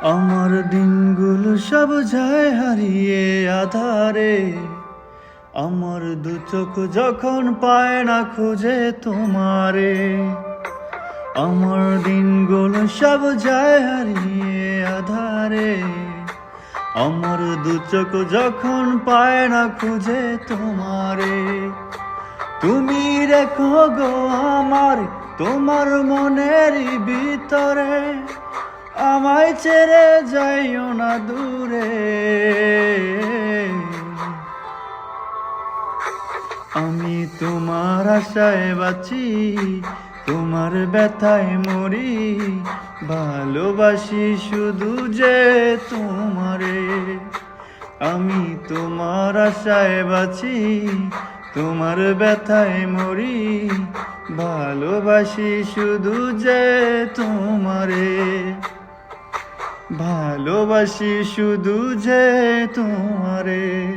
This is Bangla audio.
আমার দিনগুলো সব যায় হারিয়ে আধারে, আমার দু চোখ যখন পায় না খুঁজে তোমারে। আমার দিনগুলো সব যায় হারিয়ে আধারে, আমার দু চোখ যখন পায় না খুঁজে তোমারে। তুমি রেখো গো আমার তোমার মনের ভিতরে, আমায় ছেড়ে যাইও না দূরে। আমি তোমার আশায় বাঁচি, তোমার ব্যথায় মরি, ভালোবাসি শুধু যে তোমারে। আমি তোমার আশায় বাঁচি, তোমার ব্যথায় মরি, ভালোবাসি শুধু যে তোমারে। ভালোবাসি শুধু যে তোমারে।